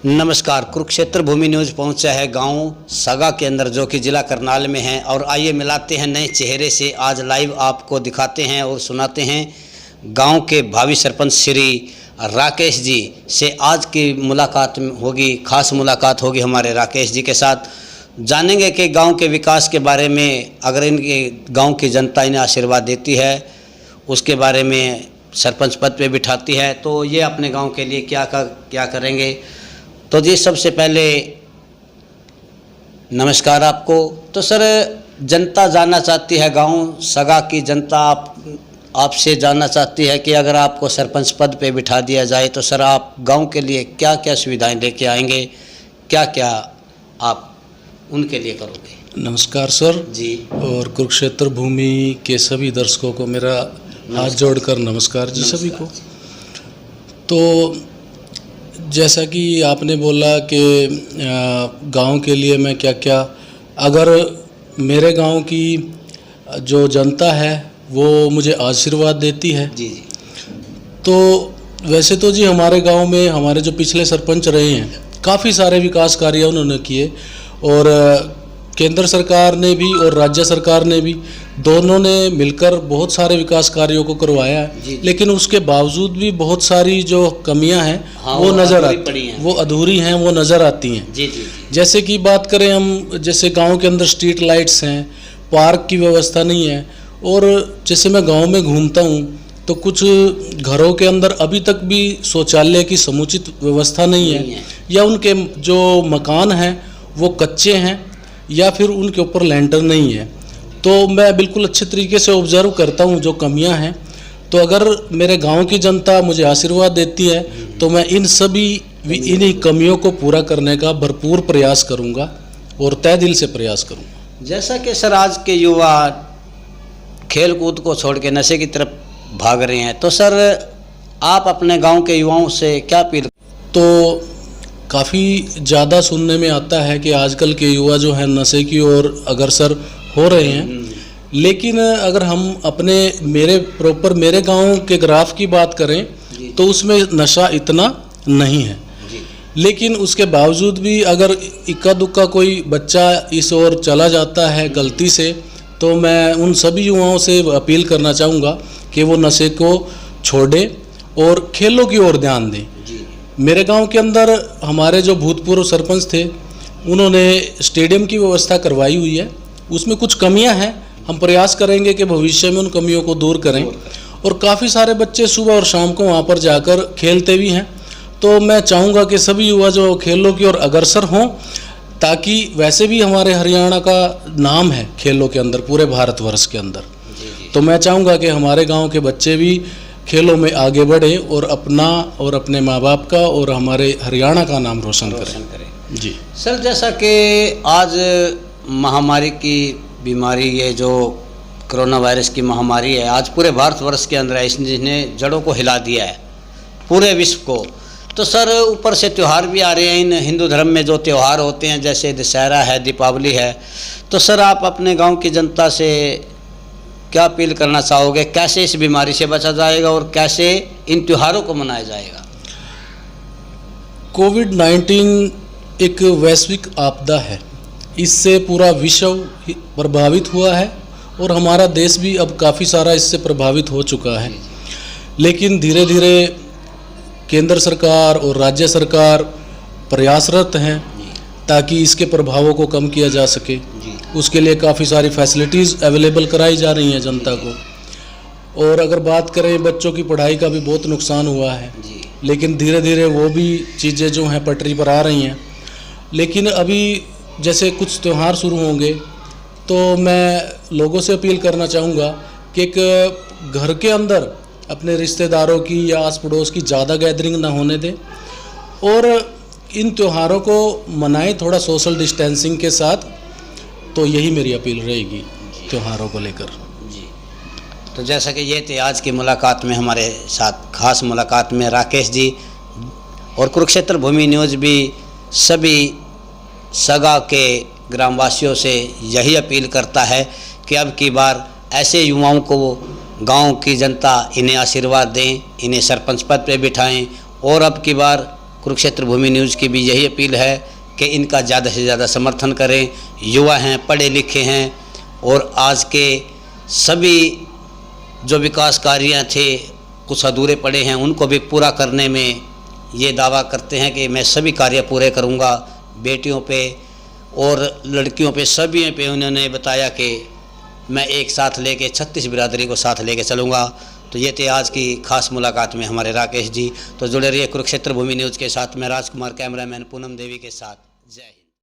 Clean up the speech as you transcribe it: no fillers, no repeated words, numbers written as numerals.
नमस्कार। कुरुक्षेत्र भूमि न्यूज़ पहुंचा है गांव सगा के अंदर, जो कि ज़िला करनाल में है। और आइए मिलाते हैं नए चेहरे से। आज लाइव आपको दिखाते हैं और सुनाते हैं गांव के भावी सरपंच श्री राकेश जी से आज की मुलाकात होगी, खास मुलाकात होगी हमारे राकेश जी के साथ। जानेंगे कि गांव के विकास के बारे में, अगर इनके गांव की जनता इन्हें आशीर्वाद देती है, उसके बारे में सरपंच पद पे बिठाती है, तो ये अपने गांव के लिए क्या करेंगे। तो जी सबसे पहले नमस्कार आपको। तो सर, जनता जानना चाहती है, गांव सगा की जनता आपसे जानना चाहती है कि अगर आपको सरपंच पद पे बिठा दिया जाए तो सर आप गांव के लिए क्या क्या सुविधाएं लेके आएंगे, क्या क्या आप उनके लिए करोगे। नमस्कार सर जी। और कुरुक्षेत्र भूमि के सभी दर्शकों को मेरा हाथ जोड़कर नमस्कार जी सभी को। तो जैसा कि आपने बोला कि गांव के लिए मैं क्या क्या, अगर मेरे गांव की जो जनता है वो मुझे आशीर्वाद देती है जी, तो वैसे तो जी हमारे गांव में हमारे जो पिछले सरपंच रहे हैं काफ़ी सारे विकास कार्य उन्होंने किए, और केंद्र सरकार ने भी और राज्य सरकार ने भी, दोनों ने मिलकर बहुत सारे विकास कार्यों को करवाया है। लेकिन उसके बावजूद भी बहुत सारी जो कमियां हैं वो नज़र आती हैं, वो अधूरी हैं, वो नज़र आती हैं। जी, जी। जैसे कि बात करें हम, जैसे गांव के अंदर स्ट्रीट लाइट्स हैं, पार्क की व्यवस्था नहीं है। और जैसे मैं गांव में घूमता हूं तो कुछ घरों के अंदर अभी तक भी शौचालय की समुचित व्यवस्था नहीं है, या उनके जो मकान हैं वो कच्चे हैं, या फिर उनके ऊपर लेंटर नहीं है। तो मैं बिल्कुल अच्छे तरीके से ऑब्जर्व करता हूँ जो कमियाँ हैं। तो अगर मेरे गांव की जनता मुझे आशीर्वाद देती है तो मैं इन्हीं कमियों को पूरा करने का भरपूर प्रयास करूँगा और तय दिल से प्रयास करूँगा। जैसा कि सर आज के युवा खेल कूद को छोड़ के नशे की तरफ भाग रहे हैं, तो सर आप अपने गांव के युवाओं से क्या अपील। तो काफ़ी ज़्यादा सुनने में आता है कि आजकल के युवा जो हैं नशे की ओर अग्रसर हो रहे हैं, लेकिन अगर हम मेरे गांव के ग्राफ की बात करें तो उसमें नशा इतना नहीं है। लेकिन उसके बावजूद भी अगर इक्का दुक्का कोई बच्चा इस ओर चला जाता है गलती से, तो मैं उन सभी युवाओं से अपील करना चाहूँगा कि वो नशे को छोड़ें और खेलों की ओर ध्यान दें। मेरे गांव के अंदर हमारे जो भूतपूर्व सरपंच थे उन्होंने स्टेडियम की व्यवस्था करवाई हुई है, उसमें कुछ कमियां हैं, हम प्रयास करेंगे कि भविष्य में उन कमियों को दूर करें। और काफ़ी सारे बच्चे सुबह और शाम को वहां पर जाकर खेलते भी हैं। तो मैं चाहूँगा कि सभी युवा जो खेलों की ओर अग्रसर हों, ताकि वैसे भी हमारे हरियाणा का नाम है खेलों के अंदर पूरे भारतवर्ष के अंदर। तो मैं चाहूँगा कि हमारे गाँव के बच्चे भी खेलों में आगे बढ़े और अपना और अपने माँ बाप का और हमारे हरियाणा का नाम रोशन करें। जी सर, जैसा कि आज महामारी की बीमारी, ये जो कोरोना वायरस की महामारी है, आज पूरे भारतवर्ष के अंदर है, इसने जड़ों को हिला दिया है पूरे विश्व को। तो सर ऊपर से त्यौहार भी आ रहे हैं। इन हिंदू धर्म में जो त्यौहार होते हैं जैसे दशहरा है, दीपावली है, तो सर आप अपने गाँव की जनता से क्या अपील करना चाहोगे, कैसे इस बीमारी से बचा जाएगा और कैसे इन त्योहारों को मनाया जाएगा। कोविड-19 एक वैश्विक आपदा है, इससे पूरा विश्व प्रभावित हुआ है और हमारा देश भी अब काफ़ी सारा इससे प्रभावित हो चुका है। लेकिन धीरे धीरे केंद्र सरकार और राज्य सरकार प्रयासरत हैं ताकि इसके प्रभावों को कम किया जा सके। उसके लिए काफ़ी सारी फैसिलिटीज़ अवेलेबल कराई जा रही हैं जनता को। और अगर बात करें, बच्चों की पढ़ाई का भी बहुत नुकसान हुआ है, लेकिन धीरे धीरे वो भी चीज़ें जो हैं पटरी पर आ रही हैं। लेकिन अभी जैसे कुछ त्यौहार शुरू होंगे तो मैं लोगों से अपील करना चाहूँगा कि एक घर के अंदर अपने रिश्तेदारों की या आस पड़ोस की ज़्यादा गैदरिंग ना होने दें और इन त्योहारों को मनाएं थोड़ा सोशल डिस्टेंसिंग के साथ। तो यही मेरी अपील रहेगी त्योहारों को लेकर। जी, तो जैसा कि ये थे आज की मुलाकात में हमारे साथ, खास मुलाकात में राकेश जी। और कुरुक्षेत्र भूमि न्यूज़ भी सभी सगा के ग्रामवासियों से यही अपील करता है कि अब की बार ऐसे युवाओं को गांव की जनता इन्हें आशीर्वाद दें, इन्हें सरपंच पद पे बिठाएं और अब की बार कुरुक्षेत्र भूमि न्यूज़ की भी यही अपील है कि इनका ज़्यादा से ज़्यादा समर्थन करें। युवा हैं, पढ़े लिखे हैं और आज के सभी जो विकास कार्य थे कुछ अधूरे पड़े हैं, उनको भी पूरा करने में ये दावा करते हैं कि मैं सभी कार्य पूरे करूंगा। बेटियों पे और लड़कियों पे सभी पे उन्होंने बताया कि मैं एक साथ लेके 36 बिरादरी को साथ लेके चलूँगा। तो ये थे आज की खास मुलाकात में हमारे राकेश जी। तो जुड़े रहिए कुरुक्षेत्र भूमि न्यूज़ के साथ। मैं राजकुमार, कैमरामैन पूनम देवी के साथ। जय हिंद।